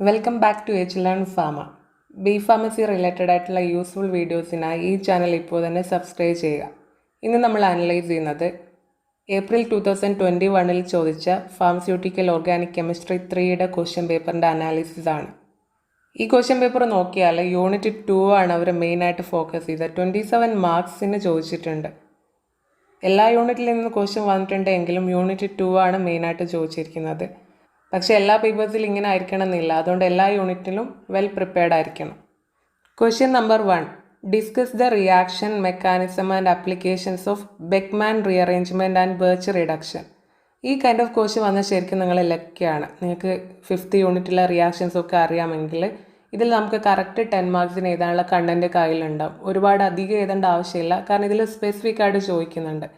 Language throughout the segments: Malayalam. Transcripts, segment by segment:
Welcome back to H Learn Pharma. B pharmacy related ആയിട്ടുള്ള യൂസ്ഫുൾ വീഡിയോസിനായി ഈ ചാനൽ ഇപ്പോൾ തന്നെ സബ്സ്ക്രൈബ് ചെയ്യുക. ഇന്ന് നമ്മൾ അനലൈസ് ചെയ്യുന്നത് ഏപ്രിൽ 2021 ചോദിച്ച ഫാർമസ്യൂട്ടിക്കൽ ഓർഗാനിക് കെമിസ്ട്രി 3യുടെ ക്വസ്റ്റ്യൻ പേപ്പറിൻ്റെ അനാലിസിസ് ആണ്. ഈ ക്വസ്റ്റ്യൻ പേപ്പർ നോക്കിയാൽ യൂണിറ്റ് 2 ആണ് അവർ മെയിനായിട്ട് ഫോക്കസ് ചെയ്തത്. 27 മാർക്സിന് ചോദിച്ചിട്ടുണ്ട്. എല്ലാ യൂണിറ്റിൽ നിന്ന് ക്വസ്റ്റ്യൻ വന്നിട്ടുണ്ടെങ്കിലും യൂണിറ്റ് 2 ആണ് മെയിനായിട്ട് ചോദിച്ചിരിക്കുന്നത്. പക്ഷേ എല്ലാ പേപ്പേഴ്സിലും ഇങ്ങനെ ആയിരിക്കണം എന്നില്ല. അതുകൊണ്ട് എല്ലാ യൂണിറ്റിലും വെൽ പ്രിപ്പയർഡ് ആയിരിക്കണം. Question number 1, discuss the reaction mechanism and applications of Beckmann rearrangement and Birch reduction. ഈ കൈൻഡ് ഓഫ് ക്വസ്റ്റ്യൻ വന്നാൽ ശരിക്കും നിങ്ങൾ ലക്കിയാണ്. നിങ്ങൾക്ക് 5th യൂണിറ്റിലെ റിയാക്ഷൻസ് ഒക്കെ അറിയാമെങ്കിൽ ഇതിൽ നമുക്ക് കറക്റ്റ് 10 മാർക്സിന് എഴുതാനുള്ള കണ്ടൻറ്റ് കയ്യിലുണ്ടാവും. ഒരുപാട് അധികം എഴുതേണ്ട ആവശ്യമില്ല, കാരണം ഇതിൽ സ്പെസിഫിക് ആയിട്ട് ചോദിക്കുന്നുണ്ട്.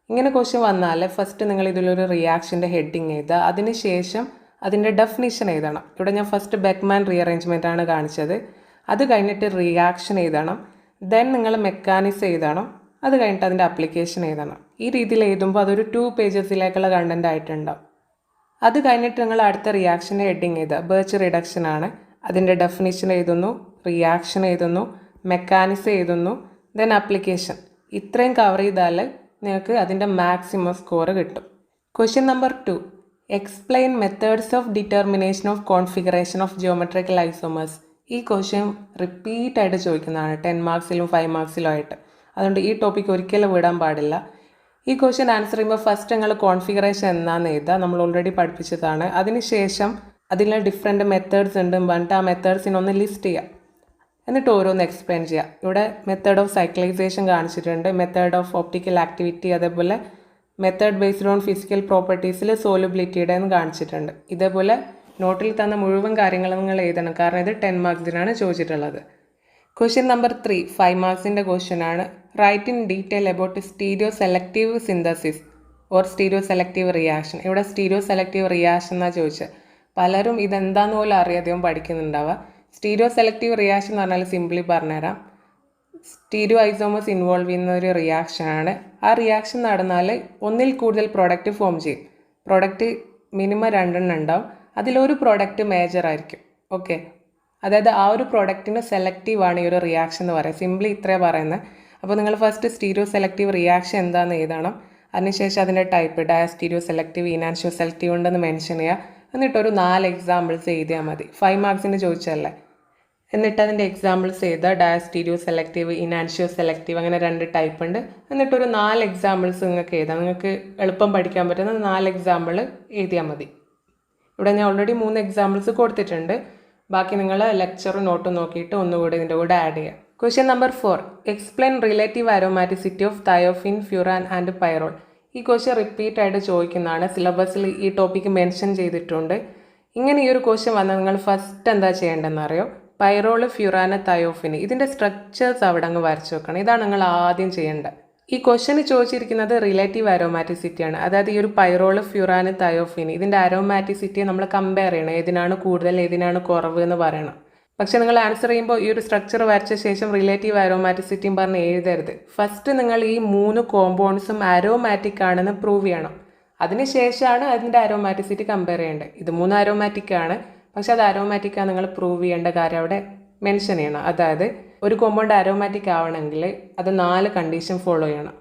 ഇങ്ങനെ ക്വസ്റ്റ്യൻ വന്നാൽ ഫസ്റ്റ് നിങ്ങൾ ഇതിലൊരു റിയാക്ഷൻ്റെ ഹെഡിങ് എഴുതുക. അതിനുശേഷം അതിൻ്റെ ഡെഫിനിഷൻ എഴുതണം. ഇവിടെ ഞാൻ ഫസ്റ്റ് ബെക്ക്മാൻ റീഅറേഞ്ച്മെൻ്റ് ആണ് കാണിച്ചത്. അത് കഴിഞ്ഞിട്ട് റിയാക്ഷൻ എഴുതണം. ദെൻ നിങ്ങൾ മെക്കാനിസം എഴുതണം. അത് കഴിഞ്ഞിട്ട് അതിൻ്റെ ആപ്ലിക്കേഷൻ എഴുതണം. ഈ രീതിയിൽ എഴുതുമ്പോൾ അതൊരു 2 പേജസിലേക്കുള്ള കണ്ടൻ്റ് ആയിട്ടുണ്ടാവും. അത് കഴിഞ്ഞിട്ട് നിങ്ങൾ അടുത്ത റിയാക്ഷൻ്റെ ഹെഡിങ് എഴുതുക. ബർച്ച് റിഡക്ഷൻ ആണ്. അതിൻ്റെ ഡെഫിനിഷൻ എഴുതുന്നു, റിയാക്ഷൻ എഴുതുന്നു, മെക്കാനിസം എഴുതുന്നു, ദെൻ ആപ്ലിക്കേഷൻ. ഇത്രയും കവർ ചെയ്താൽ നിങ്ങൾക്ക് അതിൻ്റെ മാക്സിമം സ്കോർ കിട്ടും. Question number 2, explain methods of determination of configuration of geometrical isomers. ഈ ക്വസ്റ്റ്യൻ റിപ്പീറ്റ് ആയിട്ട് ചോദിക്കുന്നതാണ് 10 മാർക്സിലും 5 മാർക്സിലും ആയിട്ട്. അതുകൊണ്ട് ഈ ടോപ്പിക് ഒരിക്കലും വിടാൻ പാടില്ല. ഈ ക്വസ്റ്റ്യൻ ആൻസർ ചെയ്യുമ്പോൾ ഫസ്റ്റ് നിങ്ങൾ കോൺഫിഗറേഷൻ എന്താണെന്ന് എഴുതുക. നമ്മൾ ഓൾറെഡി പഠിപ്പിച്ചതാണ്. അതിനുശേഷം അതിൽ ഡിഫറെൻറ്റ് മെത്തേഡ്സ് ഉണ്ട് പറഞ്ഞിട്ട് ആ മെത്തേഡ്സിനൊന്ന് ലിസ്റ്റ് ചെയ്യുക. എന്നിട്ട് ഓരോന്ന് എക്സ്പ്ലെയിൻ ചെയ്യുക. ഇവിടെ മെത്തേഡ് ഓഫ് സൈക്ലൈസേഷൻ കാണിച്ചിട്ടുണ്ട്, മെത്തേഡ് ഓഫ് ഓപ്റ്റിക്കൽ ആക്ടിവിറ്റി, അതേപോലെ മെത്തേഡ് ബേസ്ഡ് ഓൺ ഫിസിക്കൽ പ്രോപ്പർട്ടീസിൽ സോലുബിലിറ്റിയുടെ എന്ന് കാണിച്ചിട്ടുണ്ട്. ഇതേപോലെ നോട്ടിൽ തന്ന മുഴുവൻ കാര്യങ്ങളും നിങ്ങൾ എഴുതണം, കാരണം ഇത് 10 മാർക്സിനാണ് ചോദിച്ചിട്ടുള്ളത്. ക്വസ്റ്റ്യൻ നമ്പർ 3, 5 മാർക്സിൻ്റെ ക്വസ്റ്റ്യൻ ആണ്. Write in detail about stereoselective synthesis or stereoselective reaction. ഇവിടെ സ്റ്റീരിയോ സെലക്റ്റീവ് റിയാക്ഷൻ എന്നാണ് ചോദിച്ചത്. പലരും ഇതെന്താന്ന് പോലും അറിയാതെയും പഠിക്കുന്നുണ്ടാവുക. സ്റ്റീരിയോ സെലക്റ്റീവ് റിയാക്ഷൻ എന്ന് പറഞ്ഞാൽ സിംപ്ലി പറഞ്ഞുതരാം. സ്റ്റീരിയോ ഐസോമേഴ്സ് ഇൻവോൾവ് ചെയ്യുന്ന ഒരു റിയാക്ഷനാണ്. ആ റിയാക്ഷൻ നടന്നാൽ ഒന്നിൽ കൂടുതൽ പ്രോഡക്റ്റ് ഫോം ചെയ്യും. പ്രോഡക്റ്റ് മിനിമം 2 ഉണ്ടാവും. അതിലൊരു പ്രോഡക്റ്റ് മേജർ ആയിരിക്കും. ഓക്കെ, അതായത് ആ ഒരു പ്രോഡക്റ്റിന് സെലക്റ്റീവ് ആണ് ഈ ഒരു റിയാക്ഷൻ എന്ന് പറയുക. സിംപ്ലി ഇത്രേ പറയുന്നത്. അപ്പോൾ നിങ്ങൾ ഫസ്റ്റ് സ്റ്റീരിയോ സെലക്റ്റീവ് റിയാക്ഷൻ എന്താണെന്ന് എഴുതണം. അതിനുശേഷം അതിൻ്റെ ടൈപ്പ് ഡയസ്റ്റീരിയോ സെലക്റ്റീവ്, ഇനാൻഷ്യോ സെലക്റ്റീവ് ഉണ്ടെന്ന് മെൻഷൻ ചെയ്യുക. എന്നിട്ടൊരു 4 എക്സാമ്പിൾസ് എഴുതിയാൽ മതി. 5 മാർക്സിന് ചോദിച്ചല്ലേ. എന്നിട്ട് അതിൻ്റെ എക്സാമ്പിൾസ് എഴുതുക. ഡയസ്റ്റീരിയോ സെലക്റ്റീവ്, ഇനാൻഷ്യോ സെലക്റ്റീവ്, അങ്ങനെ 2 ടൈപ്പ് ഉണ്ട്. എന്നിട്ടൊരു 4 എക്സാമ്പിൾസ് നിങ്ങൾക്ക് എഴുതാം. നിങ്ങൾക്ക് എളുപ്പം പഠിക്കാൻ പറ്റുന്ന 4 എക്സാമ്പിൾ എഴുതിയാൽ മതി. ഇവിടെ ഞാൻ ഓൾറെഡി 3 എക്സാമ്പിൾസ് കൊടുത്തിട്ടുണ്ട്. ബാക്കി നിങ്ങൾ ലെക്ചറും നോട്ടും നോക്കിയിട്ട് ഒന്നുകൂടി ഇതിൻ്റെ കൂടെ ആഡ് ചെയ്യുക. Question number 4, explain relative aromaticity of thiophene, furan and pyrrole. ഈ ക്വസ്റ്റ്യൻ റിപ്പീറ്റ് ആയിട്ട് ചോദിക്കുന്നതാണ്. സിലബസിൽ ഈ ടോപ്പിക്ക് മെൻഷൻ ചെയ്തിട്ടുണ്ട്. ഇങ്ങനെ ഈ ഒരു ക്വസ്റ്റ്യൻ വന്നാൽ നിങ്ങൾ ഫസ്റ്റ് എന്താ ചെയ്യേണ്ടതെന്ന് അറിയോ? പൈറോള്, ഫ്യൂറാന്, തയോഫിന്, ഇതിൻ്റെ സ്ട്രക്ചേഴ്സ് അവിടെ അങ്ങ് വരച്ച് വെക്കണം. ഇതാണ് നിങ്ങൾ ആദ്യം ചെയ്യേണ്ടത്. ഈ ക്വസ്റ്റ്യന് ചോദിച്ചിരിക്കുന്നത് റിലേറ്റീവ് അരോമാറ്റിസിറ്റിയാണ്. അതായത് ഈ ഒരു പൈറോള്, ഫ്യൂറാന്, തയോഫിന്, ഇതിൻ്റെ അരോമാറ്റിസിറ്റിയെ നമ്മൾ കമ്പയർ ചെയ്യണം. ഏതിനാണ് കൂടുതൽ, ഏതിനാണ് കുറവ് എന്ന് പറയണം. പക്ഷെ നിങ്ങൾ ആൻസർ ചെയ്യുമ്പോൾ ഈ ഒരു സ്ട്രക്ചർ വരച്ച ശേഷം റിലേറ്റീവ് അരോമാറ്റിസിറ്റിയും പറഞ്ഞ് എഴുതരുത്. ഫസ്റ്റ് നിങ്ങൾ ഈ 3 കോമ്പൗണ്ട്സും അരോമാറ്റിക് ആണെന്ന് പ്രൂവ് ചെയ്യണം. അതിനുശേഷമാണ് അതിൻ്റെ അരോമാറ്റിസിറ്റി കമ്പയർ ചെയ്യേണ്ടത്. ഇത് 3 അരോമാറ്റിക് ആണ്, പക്ഷെ അത് അരോമാറ്റിക് ആണ് നിങ്ങൾ പ്രൂവ് ചെയ്യേണ്ട കാര്യം അവിടെ മെൻഷൻ ചെയ്യണം. അതായത് ഒരു കോമ്പൗണ്ട് അരോമാറ്റിക് ആവണമെങ്കിൽ അത് 4 കണ്ടീഷൻ ഫോളോ ചെയ്യണം.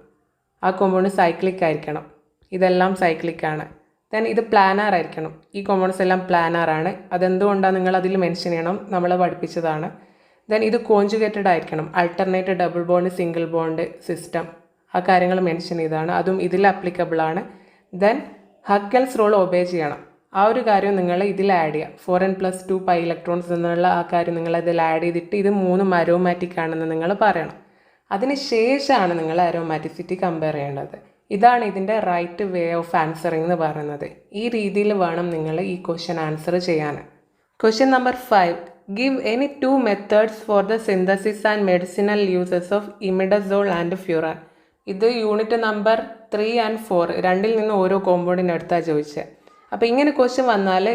ആ കോമ്പൗണ്ട് സൈക്ലിക് ആയിരിക്കണം. ഇതെല്ലാം സൈക്ലിക് ആണ്. ദെൻ ഇത് പ്ലാനാർ ആയിരിക്കണം. ഈ കോമ്പൗണ്ട്സ് എല്ലാം പ്ലാനാർ ആണ്. അതെന്തുകൊണ്ടാണ് നിങ്ങൾ അതിൽ മെൻഷൻ ചെയ്യണം, നമ്മൾ പഠിപ്പിച്ചതാണ്. ദെൻ ഇത് കോൺജുഗേറ്റഡ് ആയിരിക്കണം. Alternate double bond, single bond system, ആ കാര്യങ്ങൾ മെൻഷൻ ചെയ്തതാണ്. അതും ഇതിൽ അപ്ലിക്കബിൾ ആണ്. ദെൻ ഹഗ്ഗൽസ് റൂൾ ഒബേ ചെയ്യണം. ആ ഒരു കാര്യം നിങ്ങൾ ഇതിൽ ആഡ് ചെയ്യുക. 4n+2 പൈ ഇലക്ട്രോൺസ് എന്നുള്ള ആ കാര്യം നിങ്ങൾ അതിൽ ആഡ് ചെയ്തിട്ട് ഇത് 3 അരോമാറ്റിക് ആണെന്ന് നിങ്ങൾ പറയണം. അതിന് ശേഷമാണ് നിങ്ങൾ അരോമാറ്റിസിറ്റി കമ്പയർ ചെയ്യേണ്ടത്. ഇതാണ് ഇതിൻ്റെ റൈറ്റ് വേ ഓഫ് ആൻസറിങ് എന്ന് പറയുന്നത്. ഈ രീതിയിൽ വേണം നിങ്ങൾ ഈ ക്വസ്റ്റ്യൻ ആൻസർ ചെയ്യാൻ. Question number 5, give any 2 methods for the synthesis and medicinal uses of imidazole and furan. ഇത് യൂണിറ്റ് നമ്പർ 3 and 4 രണ്ടിൽ നിന്ന് ഓരോ കോമ്പൗണ്ടിൻ്റെ അടുത്താണ് ചോദിച്ചത്. അപ്പോൾ ഇങ്ങനെ ക്വസ്റ്റ്യൻ വന്നാൽ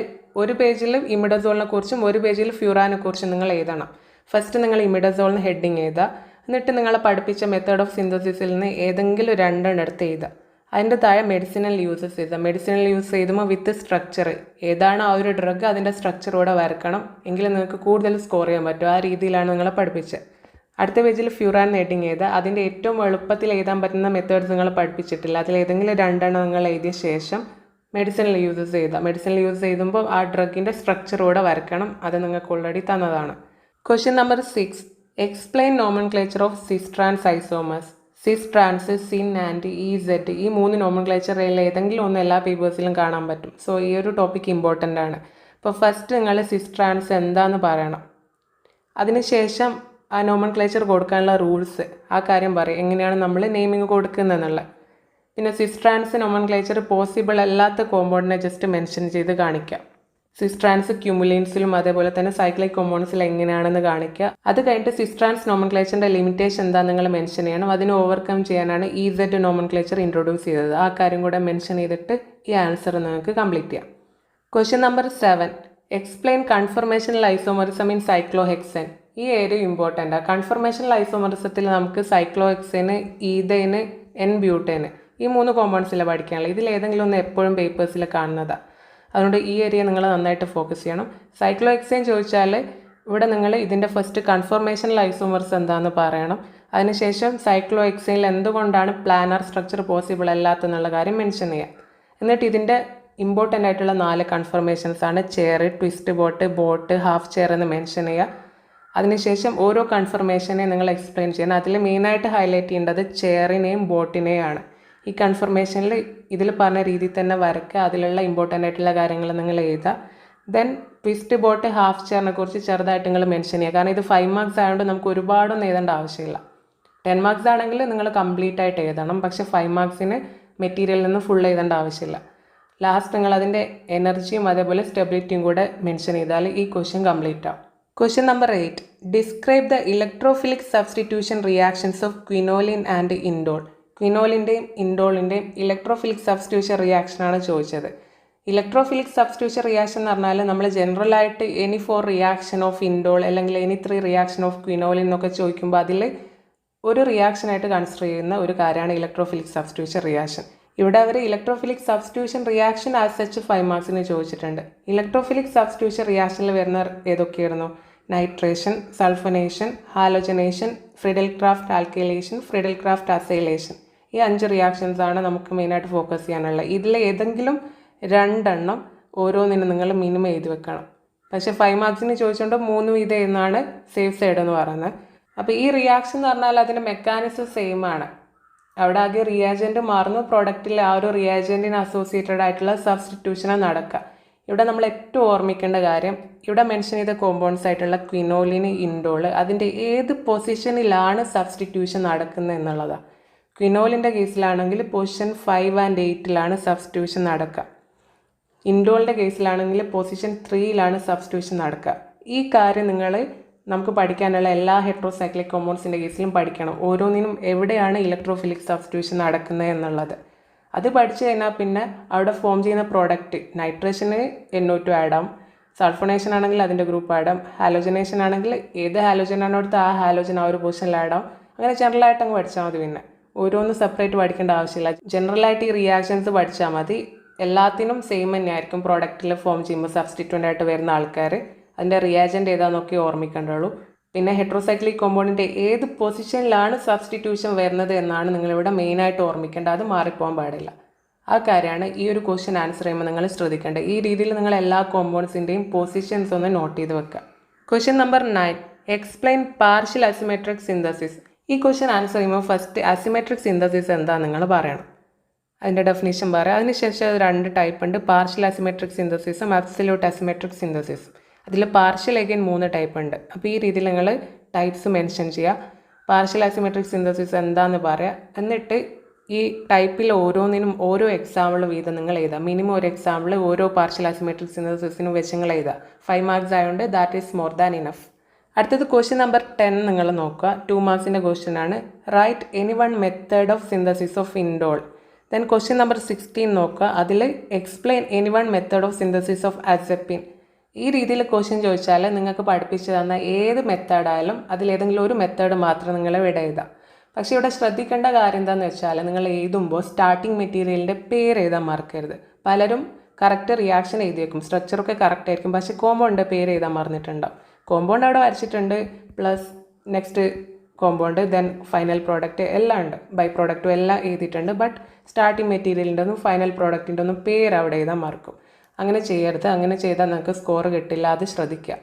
ഒരു പേജിൽ ഇമിഡസോളിനെ കുറിച്ചും ഒരു പേജിൽ ഫ്യൂറാനെ കുറിച്ചും നിങ്ങൾ എഴുതണം. ഫസ്റ്റ് നിങ്ങൾ ഇമിഡസോളിന് ഹെഡിങ് എഴുതുക. എന്നിട്ട് നിങ്ങൾ പഠിപ്പിച്ച മെത്തേഡ് ഓഫ് സിന്തസിസിൽ നിന്ന് ഏതെങ്കിലും 2 എടുത്ത് എഴുതുക. അതിൻ്റെ താഴെ മെഡിസിനൽ യൂസസ് എഴുതാം. മെഡിസിനൽ യൂസ് എഴുതുമ്പോൾ വിത്ത് സ്ട്രക്ചർ ഏതാണ് ആ ഒരു ഡ്രഗ് അതിൻ്റെ സ്ട്രക്ചറോടെ വരക്കണം, എങ്കിലും നിങ്ങൾക്ക് കൂടുതൽ സ്കോർ ചെയ്യാൻ പറ്റും. ആ രീതിയിലാണ് നിങ്ങളെ പഠിപ്പിച്ചത്. അടുത്ത പേജിൽ ഫ്യൂറാൻ നേട്ടിങ് എഴുതുക. അതിൻ്റെ ഏറ്റവും എളുപ്പത്തിൽ എഴുതാൻ പറ്റുന്ന മെത്തേഡ്സ് നിങ്ങൾ പഠിപ്പിച്ചിട്ടില്ല, അതിൽ ഏതെങ്കിലും രണ്ടെണ്ണം നിങ്ങൾ എഴുതിയ ശേഷം മെഡിസിനൽ യൂസസ് എഴുതാം. മെഡിസിനൽ യൂസ് എഴുതുമ്പോൾ ആ ഡ്രഗിൻ്റെ സ്ട്രക്ചറോടെ വരക്കണം, അത് നിങ്ങൾക്ക് ഓൾറെഡി തന്നതാണ്. Question number 6. Explain nomenclature of cis trans isomers. Cis trans, syn and E Z, ഈ 3 നോമൻക്ലേച്ചറിൽ ഏതെങ്കിലും ഒന്ന് എല്ലാ പേപ്പേഴ്സിലും കാണാൻ പറ്റും. സോ ഈ ഒരു ടോപ്പിക് ഇമ്പോർട്ടൻ്റ് ആണ്. അപ്പോൾ ഫസ്റ്റ് നിങ്ങൾ സിസ് ട്രാൻസ് എന്താണെന്ന് പറയണം, അതിനുശേഷം ആ നോമൻക്ലേച്ചർ കൊടുക്കാനുള്ള റൂൾസ്, ആ കാര്യം പറയും, എങ്ങനെയാണ് നമ്മൾ നെയിമിങ് കൊടുക്കുന്നതെന്നുള്ളത്. പിന്നെ സിസ് ട്രാൻസ് നോമൻക്ലേച്ചർ പോസിബിൾ അല്ലാത്ത കോമ്പൗണ്ടിനെ ജസ്റ്റ് മെൻഷൻ ചെയ്ത് കാണിക്കാം. സിസ് ട്രാൻസ് ക്യൂമുലിൻസിലും അതേപോലെ തന്നെ സൈക്ലിക് കോമ്പൗണ്ട്സിൽ എങ്ങനെയാണെന്ന് കാണിക്കുക. അത് കഴിഞ്ഞിട്ട് സിസ് ട്രാൻസ് നോമൻക്ലേച്ചറിൻ്റെ ലിമിറ്റേഷൻ എന്താ നിങ്ങൾ മെൻഷൻ ചെയ്യണം. അതിനെ ഓവർകം ചെയ്യാനാണ് ഇസെഡ് നോമൻക്ലേച്ചർ ഇൻട്രൊഡ്യൂസ് ചെയ്തത്. ആ കാര്യം കൂടെ മെൻഷൻ ചെയ്തിട്ട് ഈ ആൻസർ നിങ്ങൾക്ക് കംപ്ലീറ്റ് ചെയ്യാം. Question number 7. Explain conformational isomerism in cyclohexane. ഈ ഏരിയ ഇമ്പോർട്ടൻ്റ് ആണ്. കൺഫർമേഷണൽ ഐസോമറിസത്തിൽ നമുക്ക് സൈക്ലോഹെക്സേന്, ഈഥേന്, എൻ ബ്യൂട്ടേന്, ഈ 3 കോമ്പൗണ്ട്സിലാണ് പഠിക്കാനുള്ളത്. ഇതിൽ ഏതെങ്കിലും ഒന്ന് എപ്പോഴും പേപ്പേഴ്സിൽ കാണുന്നതാണ്. അതുകൊണ്ട് ഈ ഏരിയ നിങ്ങൾ നന്നായിട്ട് ഫോക്കസ് ചെയ്യണം. സൈക്ലോഹെക്സേൻ ചോദിച്ചാൽ ഇവിടെ നിങ്ങൾ ഇതിൻ്റെ ഫസ്റ്റ് കൺഫർമേഷണൽ ഐസോമർസ് എന്താണെന്ന് പറയണം. അതിനുശേഷം സൈക്ലോഹെക്സേനിൽ എന്തുകൊണ്ടാണ് പ്ലാനർ സ്ട്രക്ചർ പോസിബിൾ അല്ലാത്തെന്നുള്ള കാര്യം മെൻഷൻ ചെയ്യുക. എന്നിട്ട് ഇതിൻ്റെ ഇമ്പോർട്ടൻ്റ് ആയിട്ടുള്ള 4 കൺഫർമേഷൻസ് ആണ് chair, twist boat, half chair എന്ന് മെൻഷൻ ചെയ്യുക. അതിനുശേഷം ഓരോ കൺഫർമേഷനെ നിങ്ങൾ എക്സ്പ്ലെയിൻ ചെയ്യണം. അതിൽ മെയിനായിട്ട് ഹൈലൈറ്റ് ചെയ്യേണ്ടത് ചെയറിനെയും ബോട്ടിനെയാണ്. ഈ കൺഫർമേഷനിൽ ഇതിൽ പറഞ്ഞ രീതിയിൽ തന്നെ വരയ്ക്കുക, അതിലുള്ള ഇമ്പോർട്ടൻ്റ് ആയിട്ടുള്ള കാര്യങ്ങൾ നിങ്ങൾ എഴുതുക. ദെൻ ട്വിസ്റ്റ് ബോട്ട്, ഹാഫ് ചെയറിനെ കുറിച്ച് ചെറുതായിട്ട് നിങ്ങൾ മെൻഷൻ ചെയ്യുക. കാരണം ഇത് 5 മാർക്സ് ആയതുകൊണ്ട് നമുക്ക് ഒരുപാടൊന്നും എഴുതേണ്ട ആവശ്യമില്ല. 10 മാർക്സ് ആണെങ്കിൽ നിങ്ങൾ കംപ്ലീറ്റ് ആയിട്ട് എഴുതണം. പക്ഷേ 5 മാർക്സിന് മെറ്റീരിയലിൽ നിന്ന് ഫുൾ എഴുതേണ്ട ആവശ്യമില്ല. ലാസ്റ്റ് നിങ്ങൾ അതിൻ്റെ എനർജിയും അതേപോലെ സ്റ്റെബിലിറ്റിയും കൂടെ മെൻഷൻ ചെയ്താൽ ഈ ക്വസ്റ്റ്യൻ കംപ്ലീറ്റ് ആവും. Question number 8. Describe the electrophilic substitution reactions of quinoline and indole. ക്വിനോലിൻ്റെയും ഇൻഡോളിൻ്റെയും ഇലക്ട്രോഫിലിക് സബ്സ്റ്റിറ്റ്യൂഷൻ റിയാക്ഷനാണ് ചോദിച്ചത്. ഇലക്ട്രോഫിലിക് സബ്സ്റ്റിറ്റ്യൂഷൻ റിയാക്ഷൻ എന്ന് പറഞ്ഞാൽ നമ്മൾ ജനറലായിട്ട് എനി 4 റിയാക്ഷൻ ഓഫ് ഇൻഡോൾ അല്ലെങ്കിൽ എനി 3 റിയാക്ഷൻ ഓഫ് ക്വിനോലിൻ എന്നൊക്കെ ചോദിക്കുമ്പോൾ അതിൽ ഒരു റിയാക്ഷനായിട്ട് കൺസിഡർ ചെയ്യുന്ന ഒരു കാര്യമാണ് ഇലക്ട്രോഫിലിക് സബ്സ്റ്റിറ്റ്യൂഷൻ റിയാക്ഷൻ. ഇവിടെ അവർ electrophilic substitution reaction as such 5 മാർക്സിന് ചോദിച്ചിട്ടുണ്ട്. ഇലക്ട്രോഫിലിക് സബ്സ്റ്റിറ്റ്യൂഷൻ റിയാക്ഷനിൽ വരുന്ന ഏതൊക്കെയായിരുന്നു? Nitration, sulphonation, halogenation, Friedel Craft alkylation, Friedel Craft acylation. ഈ 5 റിയാക്ഷൻസ് ആണ് നമുക്ക് മെയിനായിട്ട് ഫോക്കസ് ചെയ്യാനുള്ളത്. ഇതിൽ ഏതെങ്കിലും 2 എണ്ണം ഓരോന്നിനും നിങ്ങൾ മിനിമം എഴുതി വെക്കണം. പക്ഷേ 5 മാർക്സിന് ചോദിച്ചുകൊണ്ട് 3 വീതം എന്നാണ് സേഫ് സൈഡ് എന്ന് പറയുന്നത്. അപ്പോൾ ഈ റിയാക്ഷൻ എന്ന് പറഞ്ഞാൽ അതിൻ്റെ മെക്കാനിസം സെയിം ആണ്. അവിടെ ആകെ റിയാജൻറ്റ് മാറുന്നു, പ്രോഡക്റ്റിൽ ആ ഒരു റിയാജൻറ്റിന് അസോസിയേറ്റഡ് ആയിട്ടുള്ള സബ്സ്റ്റിറ്റ്യൂഷനാണ് നടക്കുക. ഇവിടെ നമ്മൾ ഏറ്റവും ഓർമ്മിക്കേണ്ട കാര്യം, ഇവിടെ മെൻഷൻ ചെയ്ത കോമ്പൗണ്ട്സ് ആയിട്ടുള്ള ക്വിനോലിന്, ഇൻഡോള്, അതിൻ്റെ ഏത് പൊസിഷനിലാണ് സബ്സ്റ്റിറ്റ്യൂഷൻ നടക്കുന്നത് എന്നുള്ളതാണ്. ക്വിനോലിൻ്റെ കേസിലാണെങ്കിൽ പൊസിഷൻ 5 and 8 സബ്സ്റ്റിറ്റ്യൂഷൻ നടക്കുക. ഇൻഡോളിൻ്റെ കേസിലാണെങ്കിൽ പൊസിഷൻ 3 സബ്സ്റ്റിറ്റ്യൂഷൻ നടക്കുക. ഈ കാര്യം നമുക്ക് പഠിക്കാനുള്ള എല്ലാ ഹെട്രോസൈക്ലിക് കോമ്പൗണ്ട്സിൻ്റെ കേസിലും പഠിക്കണം. ഓരോന്നിനും എവിടെയാണ് ഇലക്ട്രോഫിലിക് സബ്സ്റ്റിറ്റ്യൂഷൻ നടക്കുന്നത് എന്നുള്ളത്. അത് പഠിച്ചു കഴിഞ്ഞാൽ പിന്നെ അവിടെ ഫോം ചെയ്യുന്ന പ്രോഡക്റ്റ്, നൈട്രേഷന് NO2 ആഡാം, സൾഫണേഷൻ ആണെങ്കിൽ അതിൻ്റെ ഗ്രൂപ്പ് ആഡാം, ഹാലോജനേഷൻ ആണെങ്കിൽ ഏത് ഹാലോജനാണോ എടുത്ത് ആ ഹാലോജൻ ആ ഒരു പൊസിഷനിൽ ആഡാം. അങ്ങനെ ജനറലായിട്ട് അങ്ങ് പഠിച്ചാൽ മതി. പിന്നെ ഓരോന്നും സെപ്പറേറ്റ് പഠിക്കേണ്ട ആവശ്യമില്ല. ജനറലായിട്ട് ഈ റിയാക്ഷൻസ് പഠിച്ചാൽ മതി. എല്ലാത്തിനും സെയിം തന്നെയായിരിക്കും. പ്രോഡക്റ്റിൽ ഫോം ചെയ്യുമ്പോൾ സബ്സ്റ്റിറ്റ്യൂൻ്റ് ആയിട്ട് വരുന്ന ആൾക്കാർ അതിൻ്റെ റിയാജൻ്റ് ഏതാണെന്നൊക്കെ ഓർമ്മിക്കേണ്ടുള്ളൂ. പിന്നെ ഹെട്രോസൈക്ലിക് കോമ്പൗണ്ടിൻ്റെ ഏത് പൊസിഷനിലാണ് സബ്സ്റ്റിറ്റ്യൂഷൻ വരുന്നത് എന്നാണ് നിങ്ങളിവിടെ മെയിനായിട്ട് ഓർമ്മിക്കേണ്ടത്. അത് മാറിപ്പോകാൻ പാടില്ല. ആ കാര്യമാണ് ഈ ഒരു ക്വസ്റ്റ്യൻ ആൻസർ ചെയ്യുമ്പോൾ നിങ്ങൾ ശ്രദ്ധിക്കേണ്ടത്. ഈ രീതിയിൽ നിങ്ങൾ എല്ലാ കോമ്പൗണ്ട്സിൻ്റെയും പൊസിഷൻസ് ഒന്ന് നോട്ട് ചെയ്ത് വെക്കുക. Question number 9. Explain partial asymmetric synthesis. ഈ ക്വസ്റ്റ്യൻ ആൻസർ ചെയ്യുമ്പോൾ ഫസ്റ്റ് അസിമെട്രിക് സിന്തസിസ് എന്താ നിങ്ങൾ പറയണം, അതിൻ്റെ ഡെഫിനേഷൻ പറയാം. അതിനുശേഷം 2 ടൈപ്പ് ഉണ്ട്, പാർഷ്യൽ അസിമെട്രിക് സിന്തസിസും അബ്സല്യൂട്ട് അസിമെട്രിക് സിന്തസിസും. അതിൽ പാർഷ്യൽ അഗൈൻ 3 ടൈപ്പ് ഉണ്ട്. അപ്പോൾ ഈ രീതിയിൽ നിങ്ങൾ ടൈപ്സ് മെൻഷൻ ചെയ്യുക. പാർഷ്യൽ അസിമെട്രിക് സിന്തസിസ് എന്താണെന്ന് പറയുക. എന്നിട്ട് ഈ ടൈപ്പിൽ ഓരോന്നിനും ഓരോ എക്സാമ്പിൾ വീതം നിങ്ങൾ എഴുതുക. മിനിമം ഒരു എക്സാമ്പിൾ ഓരോ പാർഷ്യൽ അസിമെട്രിക് സിന്തസിസിനും വെച്ച് നിങ്ങൾ എഴുതുക. 5 മാർക്സ് ആയതുകൊണ്ട് that is more than enough. അടുത്തത് ക്വസ്റ്റ്യൻ നമ്പർ 10 നിങ്ങൾ നോക്കുക. 2 മാർക്സിൻ്റെ ക്വസ്റ്റ്യൻ ആണ്. Write any one method of synthesis of indole. Then question number 16 നോക്കുക. അതിൽ explain any one method of synthesis of azepine. ഈ രീതിയിൽ ക്വസ്റ്റ്യൻ ചോദിച്ചാൽ നിങ്ങൾക്ക് പഠിപ്പിച്ചു തന്ന ഏത് മെത്തേഡായാലും അതിലേതെങ്കിലും ഒരു മെത്തേഡ് മാത്രം നിങ്ങൾ ഇവിടെ എഴുതാം. പക്ഷേ ഇവിടെ ശ്രദ്ധിക്കേണ്ട കാര്യം എന്താണെന്ന് വെച്ചാൽ നിങ്ങൾ എഴുതുമ്പോൾ സ്റ്റാർട്ടിങ് മെറ്റീരിയലിൻ്റെ പേര് എഴുതാൻ മറക്കരുത്. പലരും കറക്റ്റ് റിയാക്ഷൻ എഴുതി വെക്കും, സ്ട്രക്ചറൊക്കെ കറക്റ്റ് ആയിരിക്കും, പക്ഷേ കോമ്പൗണ്ടിൻ്റെ പേര് എഴുതാൻ മറന്നിട്ടുണ്ടാവും. കോമ്പൗണ്ട് അവിടെ വരച്ചിട്ടുണ്ട്, plus next compound, then final product എല്ലാം ഉണ്ട്, ബൈ പ്രോഡക്റ്റും എല്ലാം എഴുതിയിട്ടുണ്ട്. ബട്ട് സ്റ്റാർട്ടിങ് മെറ്റീരിയലിൻ്റെ ഒന്നും ഫൈനൽ പ്രോഡക്റ്റിൻ്റെ ഒന്നും പേര് അവിടെ എഴുതാൻ മറക്കും. അങ്ങനെ ചെയ്യരുത്. അങ്ങനെ ചെയ്താൽ നിങ്ങൾക്ക് സ്കോർ കിട്ടില്ല, അത് ശ്രദ്ധിക്കുക.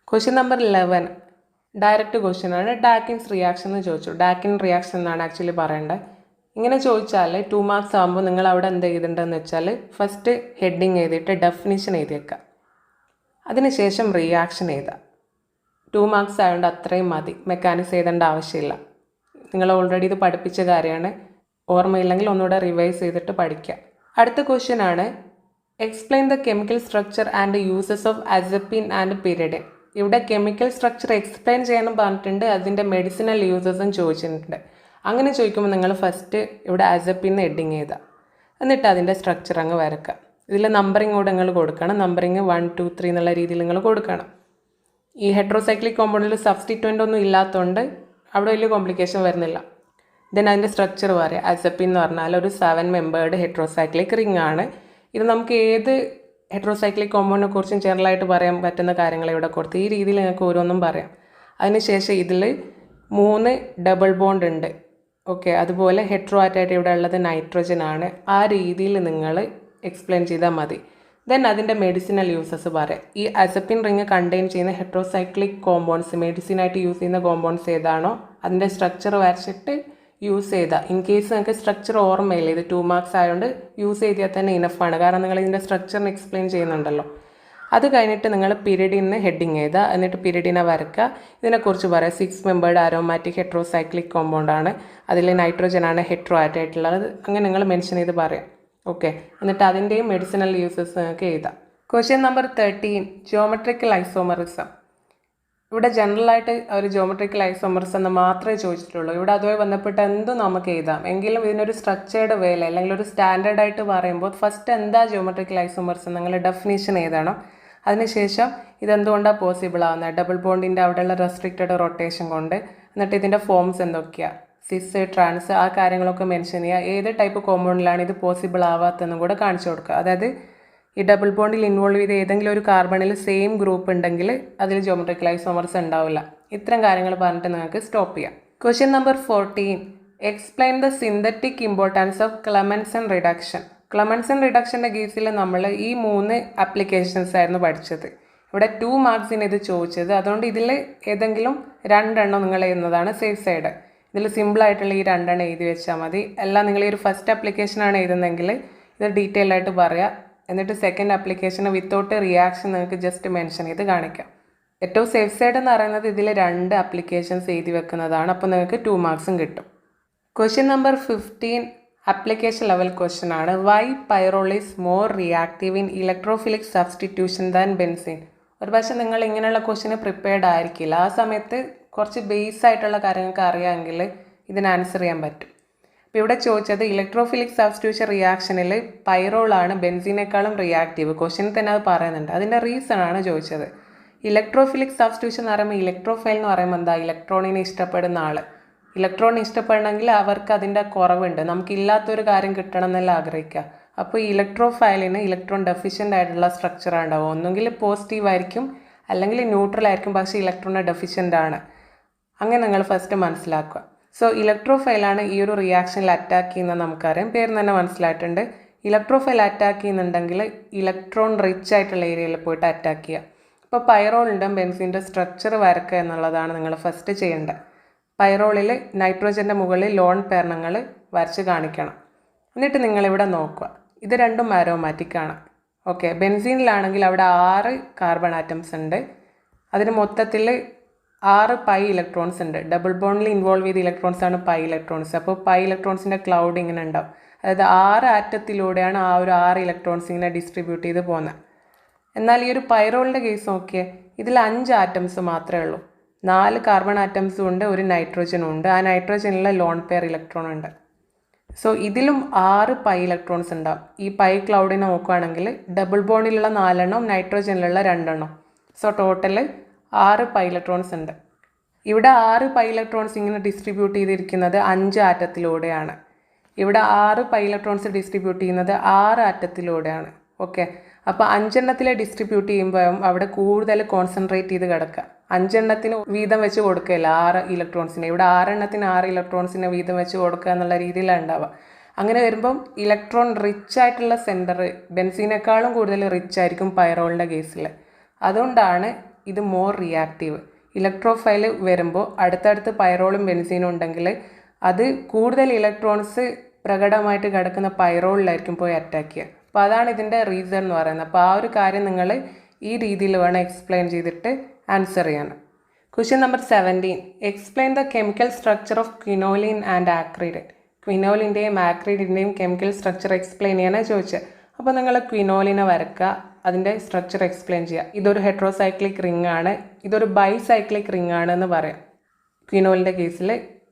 ക്വസ്റ്റ്യൻ നമ്പർ 11 ഡയറക്റ്റ് ക്വസ്റ്റ്യൻ ആണ്. ഡാക്കിൻസ് റിയാക്ഷൻ എന്ന് ചോദിച്ചു. ഡാക്കിൻ റിയാക്ഷൻ എന്നാണ് ആക്ച്വലി പറയേണ്ടത്. ഇങ്ങനെ ചോദിച്ചാൽ 2 മാർക്സ് ആകുമ്പോൾ നിങ്ങൾ അവിടെ എന്ത് എഴുതേണ്ടതെന്ന് വെച്ചാൽ ഫസ്റ്റ് ഹെഡിങ് എഴുതിയിട്ട് ഡെഫിനിഷൻ എഴുതി വെക്കുക, അതിനുശേഷം റിയാക്ഷൻ എഴുതുക. 2 മാർക്സ് ആയതുകൊണ്ട് അത്രയും മതി, മെക്കാനിക്സ് എഴുതേണ്ട ആവശ്യമില്ല. നിങ്ങൾ ഓൾറെഡി ഇത് പഠിപ്പിച്ച കാര്യമാണ്, ഓർമ്മയില്ലെങ്കിൽ ഒന്നുകൂടെ റിവൈസ് ചെയ്തിട്ട് പഠിക്കുക. അടുത്ത ക്വസ്റ്റ്യൻ ആണ് explain the chemical structure and uses of azepine and pyridine. ഇവിടെ കെമിക്കൽ സ്ട്രക്ചർ എക്സ്പ്ലെയിൻ ചെയ്യാനും പറഞ്ഞിട്ടുണ്ട്, അതിൻ്റെ മെഡിസിനൽ യൂസസും ചോദിച്ചിട്ടുണ്ട്. അങ്ങനെ ചോദിക്കുമ്പോൾ നിങ്ങൾ ഫസ്റ്റ് ഇവിടെ അസപ്പിൻ ഹെഡിങ് എഴുതുക, എന്നിട്ട് അതിൻ്റെ സ്ട്രക്ചർ അങ്ങ് വരക്കുക. ഇതിൽ നമ്പറിങ് കൂടെ നിങ്ങൾ കൊടുക്കണം. നമ്പറിങ് 1 2 3 എന്നുള്ള രീതിയിൽ നിങ്ങൾ കൊടുക്കണം. ഈ ഹെട്രോസൈക്ലിക് കോമ്പൗണ്ടിൽ സബ്സ്റ്റിറ്റ്വൻ്റ് ഒന്നും ഇല്ലാത്തതുകൊണ്ട് അവിടെ വലിയ കോംപ്ലിക്കേഷൻ വരുന്നില്ല. ദെൻ അതിൻ്റെ സ്ട്രക്ചർ പറയാം. അസപ്പിൻ എന്ന് പറഞ്ഞാൽ ഒരു 7 മെമ്പേർഡ് ഹെട്രോസൈക്ലിക് റിംഗ് ആണ്. ഇത് നമുക്ക് ഏത് ഹെട്രോസൈക്ലിക് കോമ്പൗണ്ടിനെ കുറിച്ചും ജനറലായിട്ട് പറയാൻ പറ്റുന്ന കാര്യങ്ങൾ ഇവിടെ കൊടുത്ത് ഈ രീതിയിൽ നിങ്ങൾക്ക് ഓരോന്നും പറയാം. അതിനുശേഷം ഇതിൽ 3 ഡബിൾ ബോണ്ട് ഉണ്ട്. ഓക്കെ, അതുപോലെ ഹെട്രോ ആറ്റായിട്ട് ഇവിടെ ഉള്ളത് നൈട്രജൻ ആണ്. ആ രീതിയിൽ നിങ്ങൾ എക്സ്പ്ലെയിൻ ചെയ്താൽ മതി. ദെൻ അതിൻ്റെ മെഡിസിനൽ യൂസസ് പറയാം. ഈ അസപ്പിൻ റിങ് കണ്ടെയ്ൻ ചെയ്യുന്ന ഹെട്രോസൈക്ലിക് കോമ്പൗണ്ട്സ്, മെഡിസിനായിട്ട് യൂസ് ചെയ്യുന്ന കോമ്പൗണ്ട്സ് ഏതാണോ അതിൻ്റെ സ്ട്രക്ചർ വരച്ചിട്ട് യൂസ് ചെയ്താൽ, ഇൻ കേസ് നിങ്ങൾക്ക് സ്ട്രക്ചർ ഓർമ്മയില്ല, ഇത് 2 മാർക്സ് ആയതുകൊണ്ട് യൂസ് ചെയ്താൽ തന്നെ ഇനഫാണ്, കാരണം നിങ്ങൾ ഇതിൻ്റെ സ്ട്രക്ചറിന് എക്സ്പ്ലെയിൻ ചെയ്യുന്നുണ്ടല്ലോ. അത് കഴിഞ്ഞിട്ട് നിങ്ങൾ പിരിഡിന് ഹെഡിങ് ചെയ്താൽ, എന്നിട്ട് പിരിഡിനെ വരക്കുക. ഇതിനെക്കുറിച്ച് പറയാം. 6 മെമ്പേർഡ് അരോമാറ്റിക് ഹെട്രോസൈക്ലിക് കോമ്പൗണ്ടാണ്, അതിൽ നൈട്രോജനാണ് ഹെട്രോ ആറ്റായിട്ടുള്ളത്. അങ്ങനെ നിങ്ങൾ മെൻഷൻ ചെയ്ത് പറയാം. ഓക്കെ, എന്നിട്ട് അതിൻ്റെയും മെഡിസിനൽ യൂസസ് നിങ്ങൾക്ക് എഴുതാം. Question number 13 geometrical isomerism. ഇവിടെ ജനറലായിട്ട് ഒരു ജിയോമെട്രിക്കൽ ഐസോമറിസം എന്ന് മാത്രമേ ചോദിച്ചിട്ടുള്ളൂ. ഇവിടെ അതുമായി ബന്ധപ്പെട്ട് എന്തും നമുക്ക് എഴുതാം. എങ്കിലും ഇതിനൊരു സ്ട്രക്ചേർഡ് വേല അല്ലെങ്കിൽ ഒരു സ്റ്റാൻഡേർഡായിട്ട് പറയുമ്പോൾ ഫസ്റ്റ് എന്താ ജിയോമെട്രിക്കൽ ഐസോമറിസം നിങ്ങൾ ഡെഫിനേഷൻ എഴുതണം. അതിനുശേഷം ഇതെന്തുകൊണ്ടാണ് പോസിബിൾ ആവുന്നത്, ഡബിൾ ബോണ്ടിൻ്റെ അവിടെയുള്ള റെസ്ട്രിക്റ്റഡ് റൊട്ടേഷൻ കൊണ്ട്, എന്നിട്ട് ഇതിൻ്റെ ഫോംസ് എന്തൊക്കെയാണ്, സിസ്, ട്രാൻസ്, ആ കാര്യങ്ങളൊക്കെ മെൻഷൻ ചെയ്യുക. ഏത് ടൈപ്പ് കോമ്പൗണ്ടിലാണ് ഇത് പോസിബിൾ ആവാത്തതെന്നും കൂടെ കാണിച്ചു കൊടുക്കുക. അതായത് ഈ ഡബിൾ ബോണ്ടിൽ ഇൻവോൾവ് ചെയ്ത് ഏതെങ്കിലും ഒരു കാർബണിൽ സെയിം ഗ്രൂപ്പ് ഉണ്ടെങ്കിൽ അതിൽ ജിയോമെട്രിക്കൽ ഐസോമർസ് ഉണ്ടാവില്ല. ഇത്തരം കാര്യങ്ങൾ പറഞ്ഞിട്ട് നിങ്ങൾക്ക് സ്റ്റോപ്പ് ചെയ്യാം. Question number 14 explain the synthetic importance of Clemmensen reduction. Clemmensen റിഡക്ഷൻ്റെ കേസിൽ നമ്മൾ ഈ 3 ആപ്ലിക്കേഷൻസ് ആയിരുന്നു പഠിച്ചത്. ഇവിടെ 2 മാർക്സിന് ഇത് ചോദിച്ചത്, അതുകൊണ്ട് ഇതിൽ ഏതെങ്കിലും 2 എണ്ണം നിങ്ങൾ എഴുതുന്നതാണ് സേഫ് സൈഡ്. ഇതിൽ സിമ്പിളായിട്ടുള്ള ഈ 2 എണ്ണം എഴുതി വെച്ചാൽ മതി. എല്ലാം നിങ്ങൾ ഈ ഒരു ഫസ്റ്റ് ആപ്ലിക്കേഷനാണ് എഴുതുന്നതെങ്കിൽ ഇത് ഡീറ്റെയിൽ ആയിട്ട് പറയുക. എന്നിട്ട് സെക്കൻഡ് ആപ്ലിക്കേഷൻ വിത്തൗട്ട് റിയാക്ഷൻ നിങ്ങൾക്ക് ജസ്റ്റ് മെൻഷൻ ചെയ്ത് കാണിക്കാം. ഏറ്റവും സേഫ് സൈഡ് എന്ന് പറയുന്നത് ഇതിൽ 2 ആപ്ലിക്കേഷൻസ് എഴുതി വെക്കുന്നതാണ്. അപ്പോൾ നിങ്ങൾക്ക് 2 മാർക്സും കിട്ടും. Question number 15 application level question ആണ്. Why pyrrole is more reactive in electrophilic substitution than benzene. ഒരു പക്ഷേ നിങ്ങൾ ഇങ്ങനെയുള്ള ക്വസ്റ്റ്യന് പ്രിപ്പയർഡ് ആയിരിക്കില്ല. ആ സമയത്ത് കുറച്ച് ബേസ് ആയിട്ടുള്ള കാര്യങ്ങൾക്ക് അറിയാമെങ്കിൽ ഇതിന് ആൻസർ ചെയ്യാൻ പറ്റും. അപ്പോൾ ഇവിടെ ചോദിച്ചത് ഇലക്ട്രോഫിലിക് സബ്സ്റ്റിറ്റ്യൂഷൻ റിയാക്ഷനിൽ പൈറോളാണ് ബെൻസീനേക്കാളും റിയാക്റ്റീവ്. ക്വസ്റ്റ്യനിൽ തന്നെ അത് പറയുന്നുണ്ട്. അതിൻ്റെ റീസൺ ആണ് ചോദിച്ചത്. ഇലക്ട്രോഫിലിക് സബ്സ്റ്റിറ്റ്യൂഷൻ എന്ന് പറയുമ്പോൾ ഇലക്ട്രോഫൈൽ എന്ന് പറയുമ്പോൾ എന്താ, ഇലക്ട്രോണിനെ ഇഷ്ടപ്പെടുന്ന ആൾ. ഇലക്ട്രോണിനെ ഇഷ്ടപ്പെടണമെങ്കിൽ അവർക്ക് അതിൻ്റെ കുറവുണ്ട്, നമുക്കില്ലാത്തൊരു കാര്യം കിട്ടണം എന്നല്ല ആഗ്രഹിക്കുക. അപ്പോൾ ഈ ഇലക്ട്രോഫൈലിന് ഇലക്ട്രോൺ ഡെഫിഷ്യൻ്റ് ആയിട്ടുള്ള സ്ട്രക്ചറാണ് ഉണ്ടാവും. ഒന്നുകിൽ പോസിറ്റീവ് ആയിരിക്കും അല്ലെങ്കിൽ ന്യൂട്രൽ ആയിരിക്കും, പക്ഷേ ഇലക്ട്രോൺ ഡെഫിഷ്യൻ്റ് ആണ്. അങ്ങനെ നിങ്ങൾ ഫസ്റ്റ് മനസ്സിലാക്കുക. സോ ഇലക്ട്രോഫൈലാണ് ഈ ഒരു റിയാക്ഷനിൽ അറ്റാക്ക് ചെയ്യുന്നത് നമുക്കറിയാം, പേര് തന്നെ മനസ്സിലായിട്ടുണ്ട്. ഇലക്ട്രോഫൈൽ അറ്റാക്ക് ചെയ്യുന്നുണ്ടെങ്കിൽ ഇലക്ട്രോൺ റിച്ച് ആയിട്ടുള്ള ഏരിയയിൽ പോയിട്ട് അറ്റാക്ക് ചെയ്യുക. അപ്പോൾ പൈറോളിൻ്റെ ബെൻസീൻ്റെ സ്ട്രക്ചർ വരക്കുക എന്നുള്ളതാണ് നിങ്ങൾ ഫസ്റ്റ് ചെയ്യേണ്ടത്. പൈറോളിൽ നൈട്രോജൻ്റെ മുകളിൽ ലോൺ പേർണങ്ങൾ വരച്ച് കാണിക്കണം. എന്നിട്ട് നിങ്ങളിവിടെ നോക്കുക, ഇത് രണ്ടും ആരോമാറ്റിക് ആണ്. ഓക്കെ, ബെൻസീനിലാണെങ്കിൽ അവിടെ 6 കാർബൺ ആറ്റംസ് ഉണ്ട്. അതിന് മൊത്തത്തിൽ 6 പൈ ഇലക്ട്രോൺസ് ഉണ്ട്. ഡബിൾ ബോണ്ടിൽ ഇൻവോൾവ് ചെയ്ത ഇലക്ട്രോൺസ് ആണ് പൈ ഇലക്ട്രോൺസ്. അപ്പോൾ പൈ ഇലക്ട്രോൺസിൻ്റെ ക്ലൗഡ് ഇങ്ങനെ ഉണ്ടാവും. അതായത് 6 ആറ്റത്തിലൂടെയാണ് ആ ഒരു 6 ഇലക്ട്രോൺസ് ഇങ്ങനെ ഡിസ്ട്രിബ്യൂട്ട് ചെയ്ത് പോകുന്നത്. എന്നാൽ ഈ ഒരു പൈറോളിൻ്റെ കേസ് നോക്കിയേ, ഇതിൽ 5 ആറ്റംസ് മാത്രമേ ഉള്ളൂ. 4 കാർബൺ ആറ്റംസും ഉണ്ട്, ഒരു നൈട്രോജനും ഉണ്ട്. ആ നൈട്രോജനിലെ ലോൺ പെയർ ഇലക്ട്രോൺ ഉണ്ട്. സോ ഇതിലും 6 പൈ ഇലക്ട്രോൺസ് ഉണ്ടാവും. ഈ പൈ ക്ലൗഡിനെ നോക്കുകയാണെങ്കിൽ ഡബിൾ ബോണ്ടിലുള്ള 4 എണ്ണം, നൈട്രോജനിലുള്ള 2 എണ്ണം. സോ ടോട്ടൽ 6 പൈ ഇലക്ട്രോൺസ് ഉണ്ട്. ഇവിടെ 6 പൈ ഇലക്ട്രോൺസ് ഇങ്ങനെ ഡിസ്ട്രിബ്യൂട്ട് ചെയ്തിരിക്കുന്നത് 5 ആറ്റത്തിലൂടെയാണ്. ഇവിടെ 6 പൈ ഇലക്ട്രോൺസ് ഡിസ്ട്രിബ്യൂട്ട് ചെയ്യുന്നത് 6 ആറ്റത്തിലൂടെയാണ്. ഓക്കെ, അപ്പോൾ 5 എണ്ണത്തിൽ ഡിസ്ട്രിബ്യൂട്ട് ചെയ്യുമ്പോൾ അവിടെ കൂടുതൽ കോൺസെൻട്രേറ്റ് ചെയ്ത് കിടക്കുക. 5 എണ്ണത്തിന് വീതം വെച്ച് കൊടുക്കുകയില്ല 6 ഇലക്ട്രോൺസിനെ. ഇവിടെ 6 എണ്ണത്തിന് 6 ഇലക്ട്രോൺസിനെ വീതം വെച്ച് കൊടുക്കുക എന്നുള്ള രീതിയിലാണ് ഉണ്ടാവുക. അങ്ങനെ വരുമ്പം ഇലക്ട്രോൺ റിച്ച് ആയിട്ടുള്ള സെൻറ്റർ ബെൻസീനേക്കാളും കൂടുതൽ റിച്ച് ആയിരിക്കും പൈറോളിൻ്റെ കേസിൽ. അതുകൊണ്ടാണ് ഇത് മോർ റിയാക്റ്റീവ്. ഇലക്ട്രോഫൈൽ വരുമ്പോൾ അടുത്തടുത്ത് പൈറോളും ബെൻസീനും ഉണ്ടെങ്കിൽ അത് കൂടുതൽ ഇലക്ട്രോൺസ് പ്രകടമായിട്ട് കിടക്കുന്ന പൈറോളിലായിരിക്കും പോയി അറ്റാക്ക് ചെയ്യുക. അപ്പോൾ അതാണ് ഇതിൻ്റെ റീസൺ എന്ന് പറയുന്നത്. അപ്പോൾ ആ ഒരു കാര്യം നിങ്ങൾ ഈ രീതിയിൽ വേണം എക്സ്പ്ലെയിൻ ചെയ്തിട്ട് ആൻസർ ചെയ്യാൻ. Question number 17. Explain the chemical structure of quinoline and acridine. ക്വിനോലിൻ്റെയും ആക്രിലിൻ്റെയും കെമിക്കൽ സ്ട്രക്ചർ എക്സ്പ്ലെയിൻ ചെയ്യാനാണ് ചോദിച്ചത്. അപ്പോൾ നിങ്ങൾ ക്വിനോലിനെ വരക്കുക, അതിൻ്റെ സ്ട്രക്ചർ എക്സ്പ്ലെയിൻ ചെയ്യുക. ഇതൊരു ഹെട്രോസൈക്ലിക് റിംഗ് ആണ്, ഇതൊരു ബൈസൈക്ലിക് റിംഗ് ആണ് എന്ന് പറയാം. ക്വിനോലിൻ്റെ കേസിൽ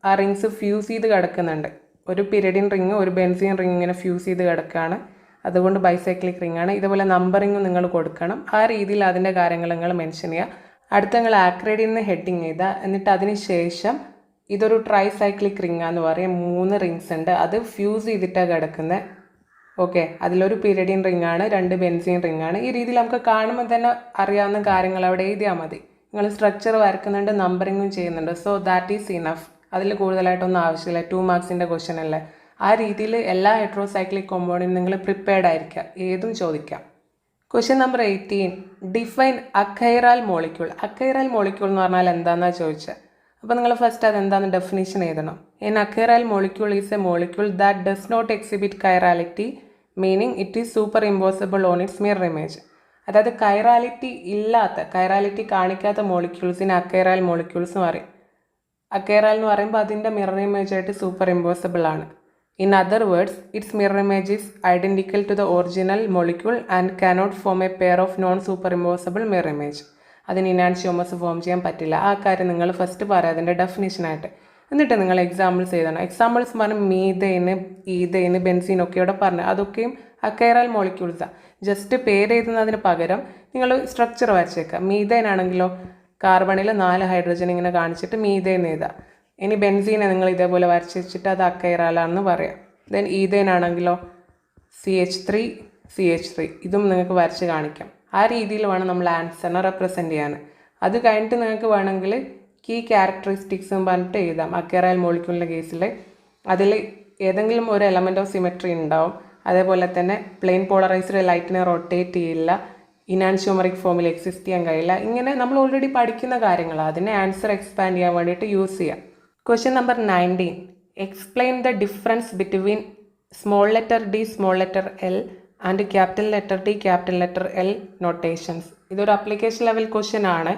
ആ റിങ്സ് ഫ്യൂസ് ചെയ്ത് കിടക്കുന്നുണ്ട്. ഒരു പിരിഡിൻ റിങ് ഒരു ബെൻസീൻ റിങ് ഇങ്ങനെ ഫ്യൂസ് ചെയ്ത് കിടക്കുകയാണ്. അതുകൊണ്ട് ബൈസൈക്ലിക് റിംഗ് ആണ്. ഇതുപോലെ നമ്പറിങ്ങും നിങ്ങൾ കൊടുക്കണം. ആ രീതിയിൽ അതിൻ്റെ കാര്യങ്ങൾ നിങ്ങൾ മെൻഷൻ ചെയ്യുക. അടുത്ത നിങ്ങൾ ആക്രിലിന് ഹെഡിങ് ചെയ്താൽ എന്നിട്ട് അതിന് ശേഷം ഇതൊരു ട്രൈസൈക്ലിക് റിംഗ് ആണെന്ന് പറയും. 3 റിങ്സ് ഉണ്ട്, അത് ഫ്യൂസ് ചെയ്തിട്ടാണ് കിടക്കുന്നത്. ഓക്കെ, അതിലൊരു പിരിഡിൻ റിംഗ് ആണ്, 2 ബെൻസീൻ റിംഗ് ആണ്. ഈ രീതിയിൽ നമുക്ക് കാണുമ്പോൾ തന്നെ അറിയാവുന്ന കാര്യങ്ങൾ അവിടെ എഴുതിയാൽ മതി. നിങ്ങൾ സ്ട്രക്ചർ വരക്കുന്നുണ്ട്, നമ്പറിങ്ങും ചെയ്യുന്നുണ്ട്. So that is enough. അതിൽ കൂടുതലായിട്ടൊന്നും ആവശ്യമില്ല. 2 മാർക്സിൻ്റെ ക്വസ്റ്റ്യൻ അല്ലേ. ആ രീതിയിൽ എല്ലാ ഹെട്രോസൈക്ലിക് കോമ്പൗണ്ടിനും നിങ്ങൾ പ്രിപ്പയർഡ് ആയിരിക്കുക, ഏതും ചോദിക്കാം. Question number 18. Define achiral molecule. Achiral molecule എന്ന് പറഞ്ഞാൽ എന്താണെന്നാണ് ചോദിച്ചത്. അപ്പോൾ നിങ്ങൾ ഫസ്റ്റ് അതെന്താണെന്ന് ഡെഫിനേഷൻ എഴുതണം. An achiral molecule is a molecule that does not exhibit chirality, meaning it is superimposable on its mirror image. അതായത് കൈറാലിറ്റി കാണിക്കാത്ത മോളിക്യൂൾസിന് അക്കൈറൽ മോളിക്യൂൾസ് എന്ന് പറയും. അക്കൈറൽ എന്ന് പറയുമ്പോൾ അതിൻ്റെ മിറർ ഇമേജ് ആയിട്ട് സൂപ്പർ ഇമ്പോസിബിൾ ആണ്. In other words, its mirror image is identical to the original molecule and cannot form a pair of non-superimposable mirror image. അതിന് ഇനാൻഷിയോമസ് ഫോം ചെയ്യാൻ പറ്റില്ല. ആ കാര്യം നിങ്ങൾ ഫസ്റ്റ് പറയാം അതിൻ്റെ ഡെഫിനേഷനായിട്ട്. എന്നിട്ട് നിങ്ങൾ എക്സാമ്പിൾസ് എഴുതണം. എക്സാമ്പിൾസ് പറഞ്ഞാൽ മീഥേന്, ഈഥേന്, ബെൻസീനൊക്കെ ഇവിടെ പറഞ്ഞു. അതൊക്കെയും അക്കൈറൽ മോളിക്യൂൾസാണ്. ജസ്റ്റ് പേര് എഴുതുന്നതിന് പകരം നിങ്ങൾ സ്ട്രക്ചർ വരച്ചേക്കുക. മീഥേൻ ആണെങ്കിലോ കാർബണിൽ 4 ഹൈഡ്രജൻ ഇങ്ങനെ കാണിച്ചിട്ട് മീഥേൻ എഴുതാം. ഇനി ബെൻസീനെ നിങ്ങൾ ഇതേപോലെ വരച്ച് വെച്ചിട്ട് അത് അക്കൈറലാണെന്ന് പറയാം. ദെൻ ഈഥേൻ ആണെങ്കിലോ CH3 ഇതും നിങ്ങൾക്ക് വരച്ച് കാണിക്കാം. ആ രീതിയിൽ വേണം നമ്മൾ ആൻസറിനെ റെപ്രസെൻറ്റ് ചെയ്യാൻ. അത് കഴിഞ്ഞിട്ട് നിങ്ങൾക്ക് വേണമെങ്കിൽ കീ ക്യാരക്ടറിസ്റ്റിക്സും പറഞ്ഞിട്ട് എഴുതാം. അക്കൈറൽ മോളിക്യൂളിൻ്റെ കേസിൽ അതിൽ ഏതെങ്കിലും ഒരു എലമെൻറ്റ് ഓഫ് സിമെട്രി ഉണ്ടാവും. അതേപോലെ തന്നെ പ്ലെയിൻ പോളറൈസ്ഡ് ലൈറ്റിനെ റൊട്ടേറ്റ് ചെയ്യില്ല, ഇനാൻഷ്യോമറിക് ഫോമിൽ എക്സിസ്റ്റ് ചെയ്യാൻ കഴിയില്ല. ഇങ്ങനെ നമ്മൾ ഓൾറെഡി പഠിക്കുന്ന കാര്യങ്ങളാണ്. അതിനെ ആൻസർ എക്സ്പാൻഡ് ചെയ്യാൻ വേണ്ടിയിട്ട് യൂസ് ചെയ്യാം. Question number 19. Explain the difference between small letter D, small letter L and capital letter D, capital letter L notations. ഇതൊരു അപ്ലിക്കേഷൻ ലെവൽ ക്വസ്റ്റ്യൻ ആണ്.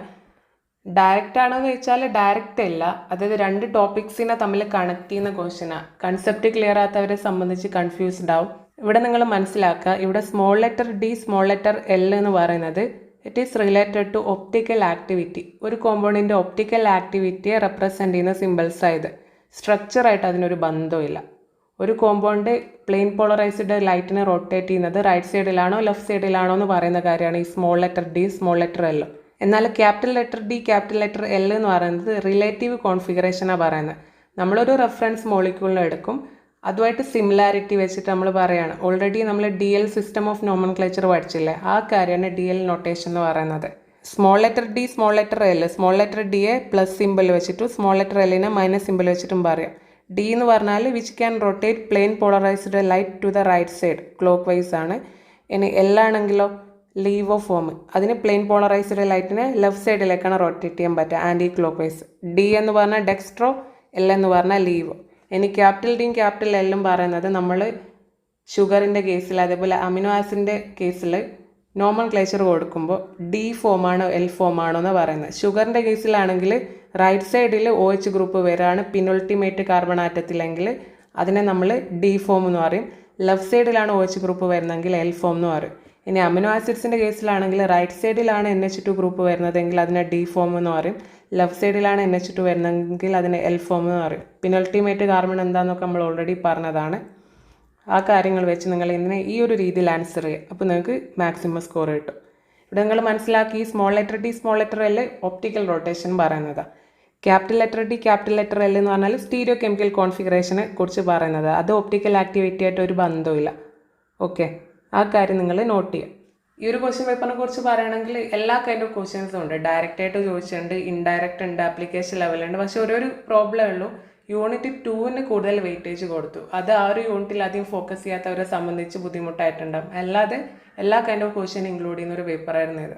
ഡയറക്റ്റ് ആണോ എന്ന് ചോദിച്ചാൽ ഡയറക്റ്റ് അല്ല. അതായത് 2 ടോപ്പിക്സിനെ തമ്മിൽ കണക്ട് ചെയ്യുന്ന ക്വസ്റ്റ്യനാണ്. കൺസെപ്റ്റ് ക്ലിയർ ആകാത്തവരെ സംബന്ധിച്ച് കൺഫ്യൂസ്ഡ് ആവും. ഇവിടെ നിങ്ങൾ മനസ്സിലാക്കുക, ഇവിടെ small letter D, small letter L എന്ന് പറയുന്നത് it is related to optical activity. ഒരു കോമ്പൗണ്ടിൻ്റെ ഒപ്റ്റിക്കൽ ആക്ടിവിറ്റിയെ റെപ്രസെൻറ്റ് ചെയ്യുന്ന സിമ്പിൾസ് ആയത്. സ്ട്രക്ചറായിട്ട് അതിനൊരു ബന്ധമില്ല. ഒരു കോമ്പൗണ്ട് പ്ലെയിൻ പോളറൈസ്ഡ് ലൈറ്റിനെ റൊട്ടേറ്റ് ചെയ്യുന്നത് റൈറ്റ് സൈഡിലാണോ ലെഫ്റ്റ് സൈഡിലാണോ എന്ന് പറയുന്ന കാര്യമാണ് ഈ small letter D, small letter L. എന്നാൽ capital letter D, capital letter L എന്ന് പറയുന്നത് റിലേറ്റീവ് കോൺഫിഗറേഷനാണ് പറയുന്നത്. നമ്മളൊരു റെഫറൻസ് മോളിക്യൂളിനെ എടുക്കും, അതുമായിട്ട് സിമിലാരിറ്റി വെച്ചിട്ട് നമ്മൾ പറയുകയാണ്. ഓൾറെഡി നമ്മൾ DL സിസ്റ്റം ഓഫ് നോമൻക്ലേച്ചർ പഠിച്ചില്ലേ, ആ കാര്യമാണ് DL നൊട്ടേഷൻ എന്ന് പറയുന്നത്. Small letter D, small letter L, small letter ഡിയെ പ്ലസ് സിമ്പിൾ വെച്ചിട്ടും സ്മോൾ ലെറ്റർ എല്ലിനെ മൈനസ് സിമ്പിൾ വെച്ചിട്ടും പറയാം. ഡി എന്ന് പറഞ്ഞാൽ which can rotate plane polarised light to the right side, clockwise ആണ്. ഇനി എൽ ആണെങ്കിലോ ലീവോ ഫോം, അതിന് പ്ലെയിൻ പോളറൈസ്ഡ് ലൈറ്റിനെ ലെഫ്റ്റ് സൈഡിലേക്കാണ് റൊട്ടേറ്റ് ചെയ്യാൻ പറ്റുക, ആൻറ്റി ക്ലോക്ക് വൈസ്. ഡി എന്ന് പറഞ്ഞാൽ ഡെക്സ്ട്രോ, എൽ എന്ന് പറഞ്ഞാൽ ലീവോ. ഇനി ക്യാപിറ്റൽ ഡിയും ക്യാപിറ്റൽ എല്ലും പറയുന്നത് നമ്മൾ ഷുഗറിൻ്റെ കേസിൽ അതേപോലെ അമിനോ ആസിഡിൻ്റെ കേസിൽ നോമൻക്ലേച്ചർ കൊടുക്കുമ്പോൾ ഡി ഫോമാണോ എൽ ഫോമാണോ എന്ന് പറയുന്നത്. ഷുഗറിൻ്റെ കേസിലാണെങ്കിൽ റൈറ്റ് സൈഡിൽ OH ഗ്രൂപ്പ് വരാണ് പിനൊൾട്ടിമേറ്റ് കാർബൺ ആറ്റത്തിലെങ്കിൽ അതിനെ നമ്മൾ ഡി ഫോം എന്ന് പറയും. ലെഫ്റ്റ് സൈഡിലാണ് OH ഗ്രൂപ്പ് വരുന്നതെങ്കിൽ എൽ ഫോം എന്ന് പറയും. ഇനി അമിനോ ആസിഡ്സിൻ്റെ കേസിലാണെങ്കിൽ റൈറ്റ് സൈഡിലാണ് NH2 ഗ്രൂപ്പ് വരുന്നതെങ്കിൽ അതിനെ ഡി ഫോം എന്ന് പറയും. ലെഫ്റ്റ് സൈഡിലാണ് NH2 വരുന്നതെങ്കിൽ അതിനെ എൽ ഫോം എന്ന് പറയും. പിനൊൾട്ടിമേറ്റ് കാർബൺ എന്താണെന്നൊക്കെ നമ്മൾ ഓൾറെഡി പറഞ്ഞതാണ്. ആ കാര്യങ്ങൾ വെച്ച് നിങ്ങൾ ഇതിനെ ഈ ഒരു രീതിയിൽ ആൻസർ ചെയ്യുക. അപ്പോൾ നിങ്ങൾക്ക് മാക്സിമം സ്കോർ കിട്ടും. ഇവിടെ നിങ്ങൾ മനസ്സിലാക്കി small letter D, small letter L optical rotation പറയുന്നതാണ്. Capital letter T capital letter L എന്ന് പറഞ്ഞാൽ സ്റ്റീരിയോ കെമിക്കൽ കോൺഫിഗറേഷനെ കുറിച്ച് പറയുന്നത്. അത് ഒപ്റ്റിക്കൽ ആക്ടിവിറ്റി ആയിട്ട് ഒരു ബന്ധമില്ല. ഓക്കെ, ആ കാര്യം നിങ്ങൾ നോട്ട് ചെയ്യുക. ഈ ഒരു ക്വസ്റ്റ്യൻ പേപ്പറിനെ കുറിച്ച് പറയുകയാണെങ്കിൽ എല്ലാ കൈൻഡ് ഓഫ് ക്വസ്റ്റ്യൻസും ഉണ്ട്. ഡയറക്റ്റ് ആയിട്ട് ചോദിച്ചിട്ടുണ്ട്, ഇൻഡയറക്റ്റ് ഉണ്ട്, ആപ്ലിക്കേഷൻ ലെവലുണ്ട്. പക്ഷെ ഒരു പ്രോബ്ലമേ ഉള്ളൂ, യൂണിറ്റ് 2 കൂടുതൽ വെയിറ്റേജ് കൊടുത്തു. അത് ആ ഒരു യൂണിറ്റിൽ ആദ്യം ഫോക്കസ് ചെയ്യാത്തവരെ സംബന്ധിച്ച് ബുദ്ധിമുട്ടായിട്ടുണ്ടാകും. അല്ലാതെ എല്ലാ കൈൻഡ് ഓഫ് ക്വസ്റ്റ്യൻ ഇൻക്ലൂഡ് ചെയ്യുന്ന ഒരു പേപ്പറായിരുന്നു ഇത്.